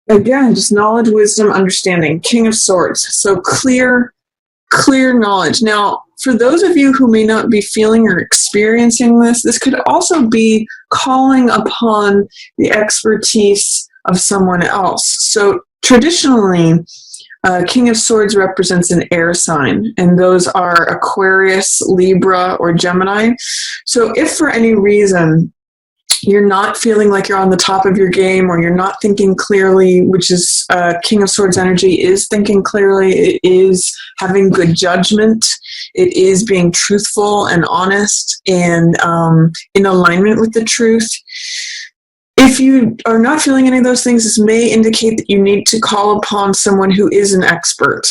Again, just knowledge, wisdom, understanding. King of Swords. So clear knowledge. Now, for those of you who may not be feeling or experiencing this, this could also be calling upon the expertise of someone else. So traditionally, King of Swords represents an air sign, and those are Aquarius, Libra, or Gemini. So if for any reason you're not feeling like you're on the top of your game, or you're not thinking clearly, which is King of Swords energy is thinking clearly, it is having good judgment, it is being truthful and honest and in alignment with the truth. If you are not feeling any of those things, this may indicate that you need to call upon someone who is an expert,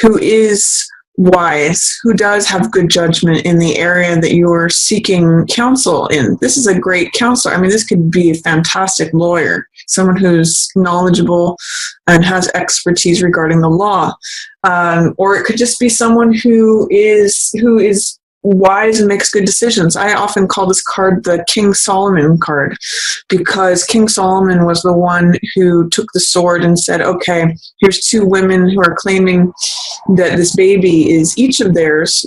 who is wise, who does have good judgment in the area that you're seeking counsel in. This is a great counselor. I mean, this could be a fantastic lawyer, someone who's knowledgeable and has expertise regarding the law. Or it could just be someone who is wise and makes good decisions. I often call this card the King Solomon card, because King Solomon was the one who took the sword and said, okay, here's two women who are claiming that this baby is each of theirs,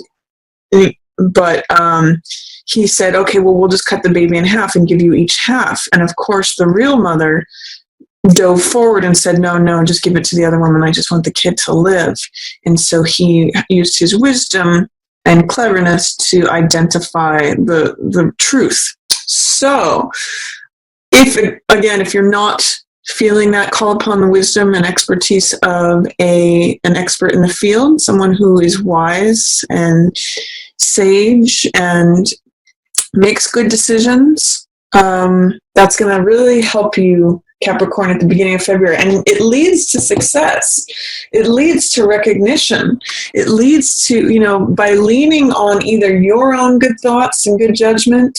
but he said, okay, well, we'll just cut the baby in half and give you each half. And of course, the real mother dove forward and said, no, just give it to the other woman. I just want the kid to live. And so he used his wisdom and cleverness to identify the truth. So, if you're not feeling that, call upon the wisdom and expertise of an expert in the field, someone who is wise and sage and makes good decisions. That's going to really help you, Capricorn, at the beginning of February. And it leads to success. It leads to recognition. It leads to, by leaning on either your own good thoughts and good judgment,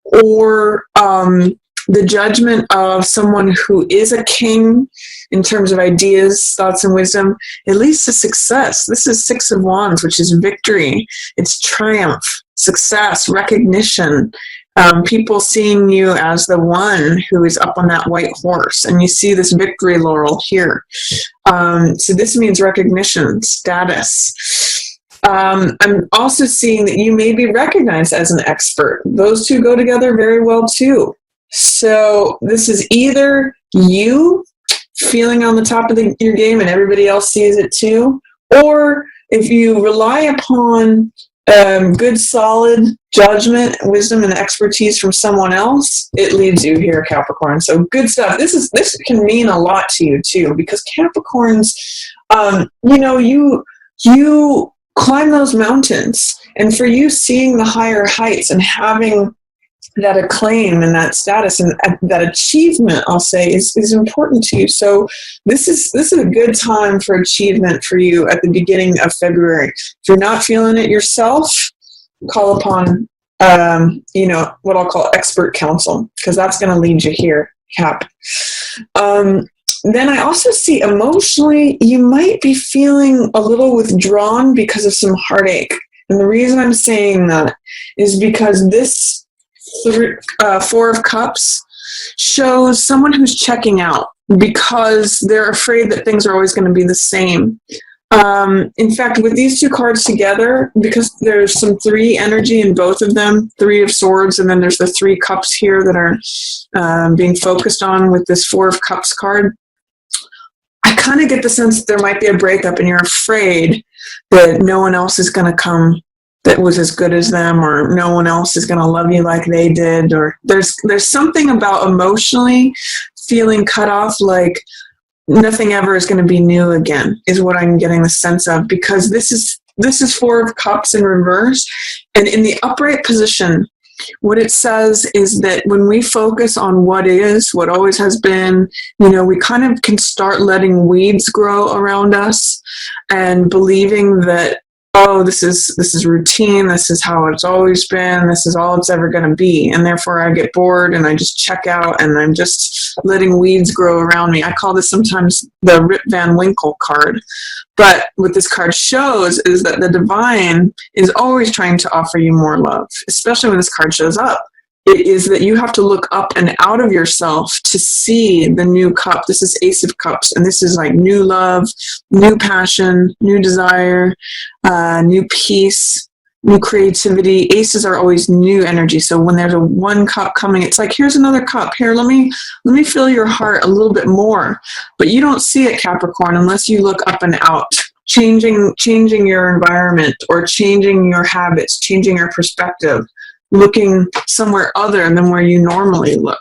or the judgment of someone who is a king in terms of ideas, thoughts, and wisdom. It leads to success. This is Six of Wands, which is victory. It's triumph, success, recognition. People seeing you as the one who is up on that white horse, and you see this victory laurel here. So this means recognition, status. I'm also seeing that you may be recognized as an expert. Those two go together very well too. So this is either you feeling on the top of your game and everybody else sees it too, or if you rely upon good, solid judgment, wisdom, and expertise from someone else, it leads you here, Capricorn. So good stuff. This can mean a lot to you too, because Capricorns, you climb those mountains, and for you, seeing the higher heights and having that acclaim and that status and that achievement, I'll say, is important to you. So this is a good time for achievement for you at the beginning of February. If you're not feeling it yourself, call upon what I'll call expert counsel, because that's going to lead you here, Cap. Then I also see emotionally you might be feeling a little withdrawn because of some heartache. And the reason I'm saying that is because this Four of Cups shows someone who's checking out because they're afraid that things are always going to be the same. In fact, with these two cards together, because there's some three energy in both of them, Three of Swords, and then there's the Three Cups here that are being focused on with this Four of Cups card, I kind of get the sense that there might be a breakup and you're afraid that no one else is going to come that was as good as them, or no one else is going to love you like they did, or there's something about emotionally feeling cut off, like nothing ever is going to be new again, is what I'm getting the sense of, because this is Four of Cups in reverse, and in the upright position, what it says is that when we focus on what is, what always has been, we kind of can start letting weeds grow around us and believing that, oh, this is routine, this is how it's always been, this is all it's ever going to be, and therefore I get bored and I just check out and I'm just letting weeds grow around me. I call this sometimes the Rip Van Winkle card. But what this card shows is that the divine is always trying to offer you more love, especially when this card shows up it is that you have to look up and out of yourself to see the new cup. This is Ace of Cups, and this is like new love, new passion, new desire, new peace, new creativity. Aces are always new energy. So when there's a one cup coming, it's like, here's another cup. Here, let me fill your heart a little bit more. But you don't see it, Capricorn, unless you look up and out. Changing your environment, or changing your habits, changing your perspective, looking somewhere other than where you normally look.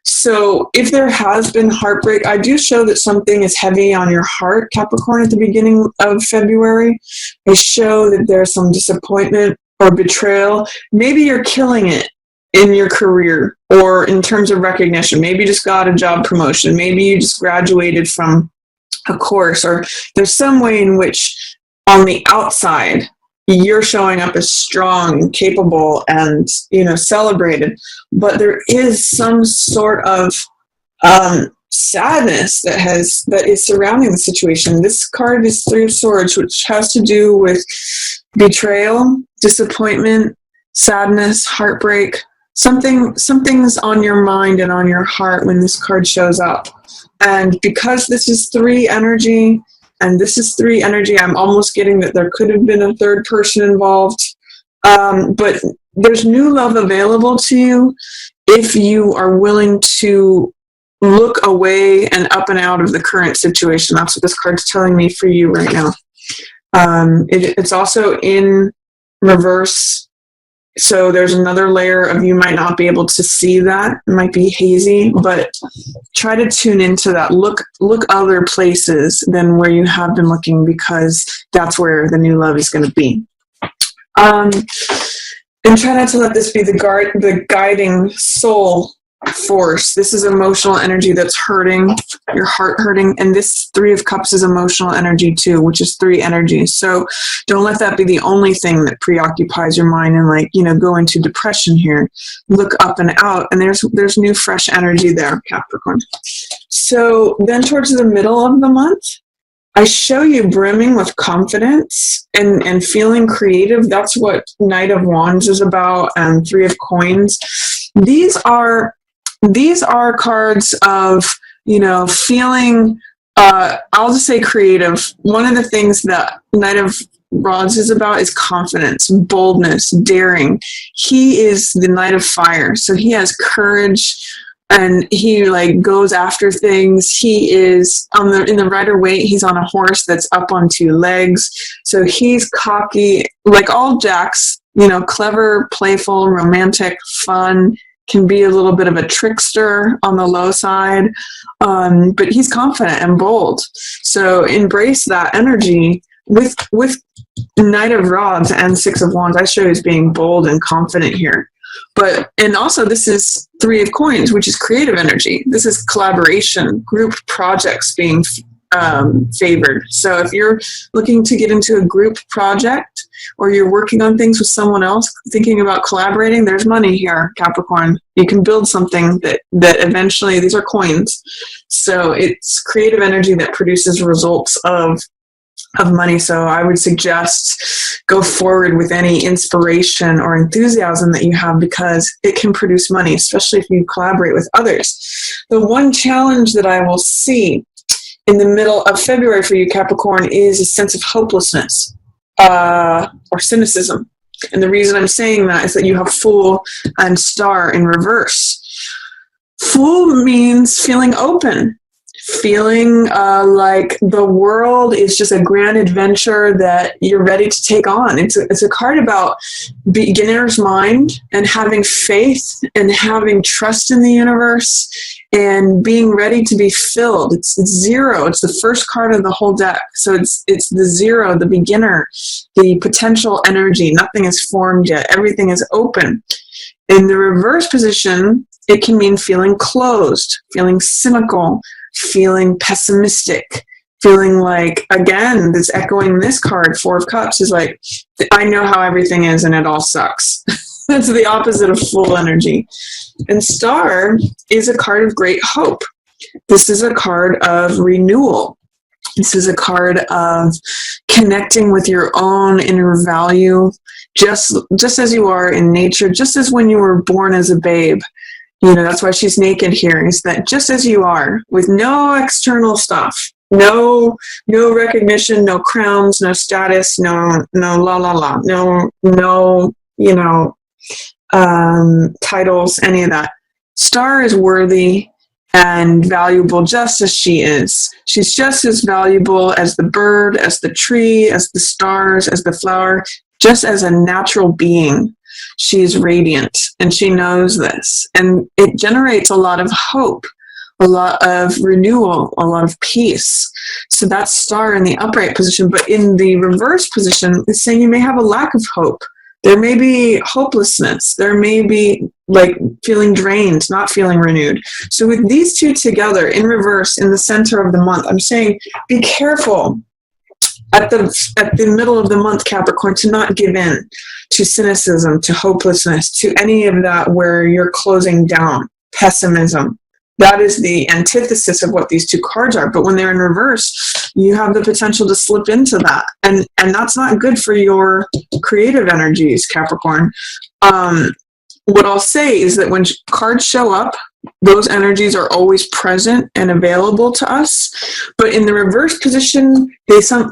So if there has been heartbreak, I do show that something is heavy on your heart, Capricorn, at the beginning of February. I show that there's some disappointment or betrayal. Maybe you're killing it in your career or in terms of recognition. Maybe you just got a job promotion. Maybe you just graduated from a course, or there's some way in which on the outside you're showing up as strong, capable, and celebrated, but there is some sort of sadness that is surrounding the situation. This card is Three of Swords, which has to do with betrayal, disappointment, sadness, heartbreak. Something's on your mind and on your heart when this card shows up. And because this is three energy, and this is three energy, I'm almost getting that there could have been a third person involved. But there's new love available to you if you are willing to look away and up and out of the current situation. That's what this card's telling me for you right now. It's also in reverse. So there's another layer of, you might not be able to see that. It might be hazy, but try to tune into that. Look other places than where you have been looking, because that's where the new love is going to be. And try not to let this be the guiding soul force. This is emotional energy that's hurting, your heart hurting, and this Three of Cups is emotional energy too, which is three energies. So don't let that be the only thing that preoccupies your mind and go into depression here. Look up and out, and there's new fresh energy there, Capricorn. So then towards the middle of the month, I show you brimming with confidence and feeling creative. That's what Knight of Wands is about, and Three of Coins. These are cards of, feeling, I'll just say creative. One of the things that Knight of Wands is about is confidence, boldness, daring. He is the Knight of Fire, so he has courage, and he goes after things. He is in the Rider-Waite. He's on a horse that's up on two legs, so he's cocky, like all Jacks. Clever, playful, romantic, fun. Can be a little bit of a trickster on the low side, but he's confident and bold. So embrace that energy with Knight of Rods and Six of Wands. I show you as being bold and confident here. And also this is Three of Coins, which is creative energy. This is collaboration, group projects being favored. So if you're looking to get into a group project, or you're working on things with someone else, thinking about collaborating, there's money here, Capricorn. You can build something that eventually, these are coins. So it's creative energy that produces results of money. So I would suggest go forward with any inspiration or enthusiasm that you have, because it can produce money, especially if you collaborate with others. The one challenge that I will see in the middle of February for you, Capricorn, is a sense of hopelessness. Or cynicism. And the reason I'm saying that is that you have Fool and Star in reverse. Fool means feeling open, feeling like the world is just a grand adventure that you're ready to take on. It's a card about beginner's mind and having faith and having trust in the universe and being ready to be filled. It's zero. It's the first card of the whole deck. So it's the zero, the beginner, the potential energy. Nothing is formed yet. Everything is open. In the reverse position, it can mean feeling closed, feeling cynical, feeling pessimistic, feeling like, again, that's echoing this card, Four of Cups, is like, I know how everything is and it all sucks. That's the opposite of Fool energy. And Star is a card of great hope. This is a card of renewal. This is a card of connecting with your own inner value, just as you are in nature, just as when you were born as a babe. That's why she's naked here, is that just as you are, with no external stuff, no recognition, no crowns, no status, no titles, any of that. Star is worthy and valuable just as she is. She's just as valuable as the bird, as the tree, as the stars, as the flower, just as a natural being. She's radiant, and she knows this. And it generates a lot of hope, a lot of renewal, a lot of peace. So that's star in the upright position. But in the reverse position, it's saying you may have a lack of hope. There may be hopelessness. There may be like feeling drained, not feeling renewed. So with these two together in reverse in the center of the month, I'm saying be careful at the middle of the month, Capricorn, to not give in to cynicism, to hopelessness, to any of that where you're closing down, pessimism. That is the antithesis of what these two cards are. But when they're in reverse, you have the potential to slip into that. And that's not good for your creative energies, Capricorn. What I'll say is that when cards show up, those energies are always present and available to us. But in the reverse position,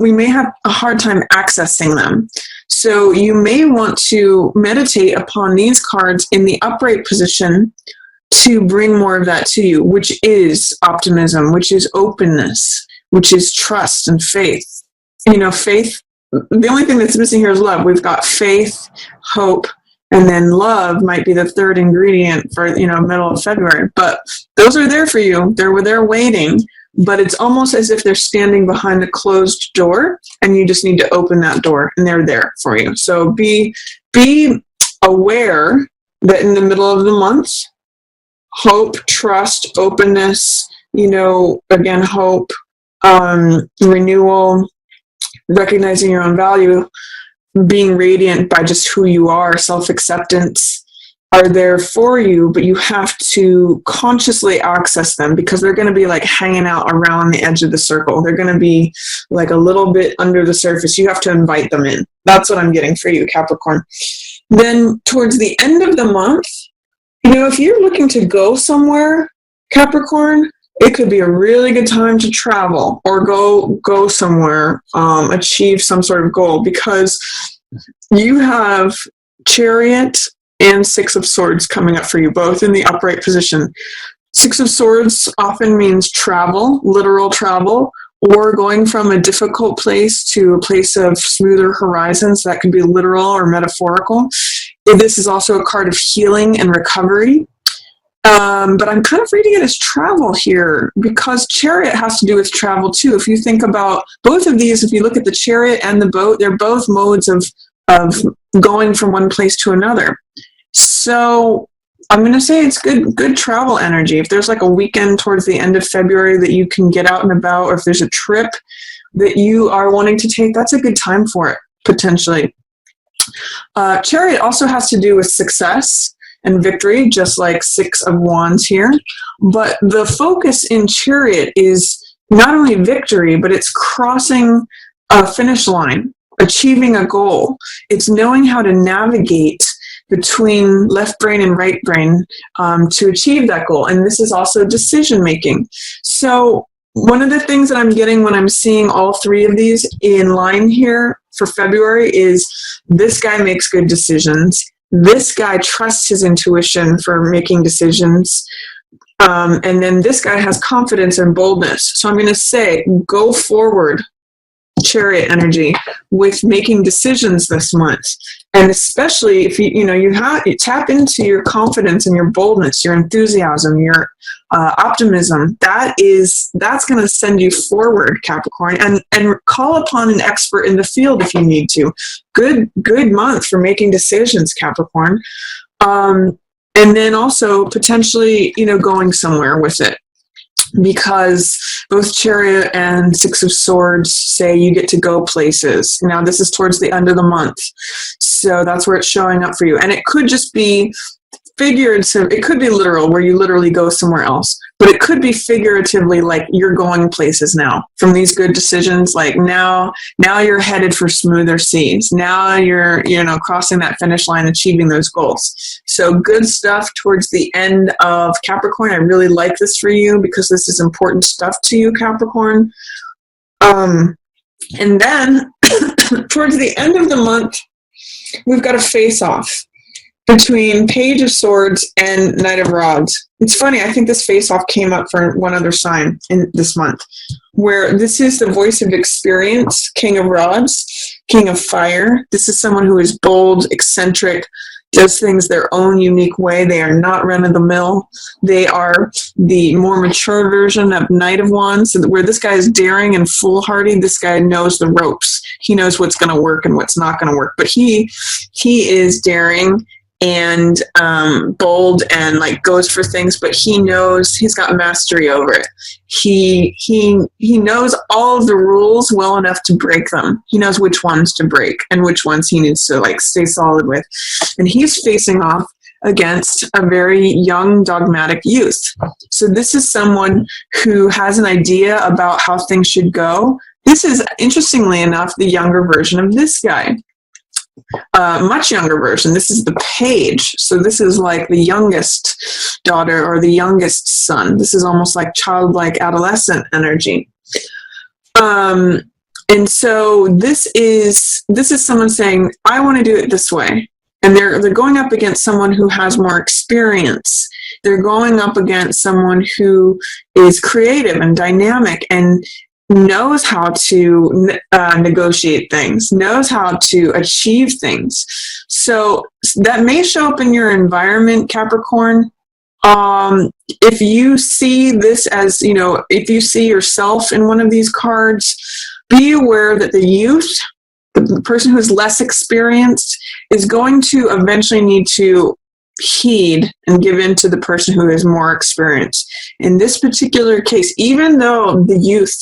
we may have a hard time accessing them. So you may want to meditate upon these cards in the upright position to bring more of that to you, which is optimism, which is openness, which is trust and faith. Faith, the only thing that's missing here is love. We've got faith, hope, and then love might be the third ingredient for, middle of February. But those are there for you. They're waiting. But it's almost as if they're standing behind a closed door, and you just need to open that door, and they're there for you. So be aware that in the middle of the month, hope, trust, openness, again, hope, renewal, recognizing your own value, being radiant by just who you are, self-acceptance are there for you, but you have to consciously access them because they're going to be like hanging out around the edge of the circle. They're going to be like a little bit under the surface. You have to invite them in. That's what I'm getting for you, Capricorn. Then towards the end of the month, if you're looking to go somewhere, Capricorn, it could be a really good time to travel or go somewhere, achieve some sort of goal, because you have Chariot and Six of Swords coming up for you, both in the upright position. Six of Swords often means travel, literal travel, or going from a difficult place to a place of smoother horizons. That can be literal or metaphorical. This is also a card of healing and recovery. But I'm kind of reading it as travel here because Chariot has to do with travel too. If you think about both of these, if you look at the Chariot and the boat, they're both modes of going from one place to another. So I'm going to say it's good travel energy. If there's like a weekend towards the end of February that you can get out and about, or if there's a trip that you are wanting to take, that's a good time for it, potentially. Chariot also has to do with success and victory, just like Six of Wands here. But the focus in Chariot is not only victory, but it's crossing a finish line, achieving a goal. It's knowing how to navigate between left brain and right brain to achieve that goal. And this is also decision making. So one of the things that I'm getting when I'm seeing all three of these in line here for February is this guy makes good decisions. This guy trusts his intuition for making decisions. And then this guy has confidence and boldness. So I'm going to say, go forward, Chariot energy, with making decisions this month. And especially if you tap into your confidence and your boldness, your enthusiasm, your optimism, that's going to send you forward, Capricorn, and call upon an expert in the field if you need to. Good month for making decisions, Capricorn. And then also potentially, going somewhere with it. Because both Chariot and Six of Swords say you get to go places. Now, this is towards the end of the month. So that's where it's showing up for you. And it could just be figurative. It could be literal, where you literally go somewhere else. but it could be figuratively like you're going places now from these good decisions. Like now you're headed for smoother seas. Now you're, crossing that finish line, achieving those goals. So good stuff towards the end of Capricorn. I really like this for you because this is important stuff to you, Capricorn. And then towards the end of the month, we've got a face-off between Page of Swords and Knight of Rods. It's funny, I think this face-off came up for one other sign in this month, where this is the voice of experience, King of Rods, King of Fire. This is someone who is bold, eccentric, does things their own unique way. They are not run-of-the-mill. They are the more mature version of Knight of Wands, where this guy is daring and foolhardy. This guy knows the ropes. He knows what's going to work and what's not going to work. But he is daring and bold and like goes for things, but he knows he's got mastery over it. He knows all of the rules well enough to break them. He knows which ones to break and which ones he needs to like stay solid with. And he's facing off against a very young dogmatic youth. So this is someone who has an idea about how things should go. This is, interestingly enough, the younger version of this guy. Much younger version. This is the Page. So this is like the youngest daughter or the youngest son. This is almost like childlike adolescent energy. And so this is someone saying, I want to do it this way. And they're going up against someone who has more experience. They're going up against someone who is creative and dynamic and knows how to negotiate things, knows how to achieve things. So that may show up in your environment, Capricorn. If you see this as, if you see yourself in one of these cards, be aware that the youth, the person who's less experienced, is going to eventually need to heed and give in to the person who is more experienced. In this particular case, even though the youth,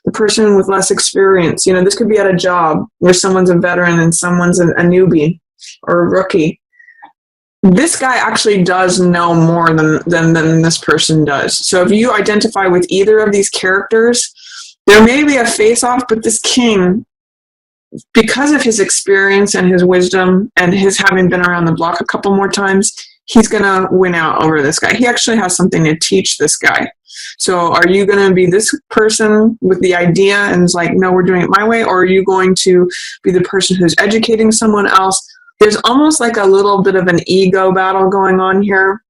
the person with less experience, this could be at a job where someone's a veteran and someone's a newbie or a rookie. This guy actually does know more than this person does. So if you identify with either of these characters, there may be a face-off, but this king, because of his experience and his wisdom and his having been around the block a couple more times, he's going to win out over this guy. He actually has something to teach this guy. So are you going to be this person with the idea and it's like, no, we're doing it my way? Or are you going to be the person who's educating someone else? There's almost like a little bit of an ego battle going on here.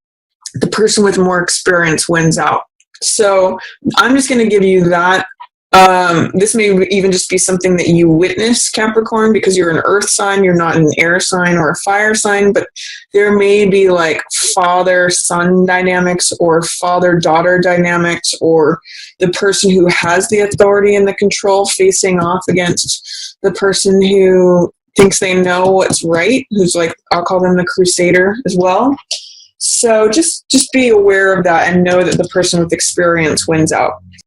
The person with more experience wins out. So I'm just going to give you that. This may even just be something that you witness, Capricorn, because you're an earth sign, you're not an air sign or a fire sign, but there may be like father-son dynamics or father-daughter dynamics, or the person who has the authority and the control facing off against the person who thinks they know what's right, who's like, I'll call them the crusader as well. So just be aware of that and know that the person with experience wins out.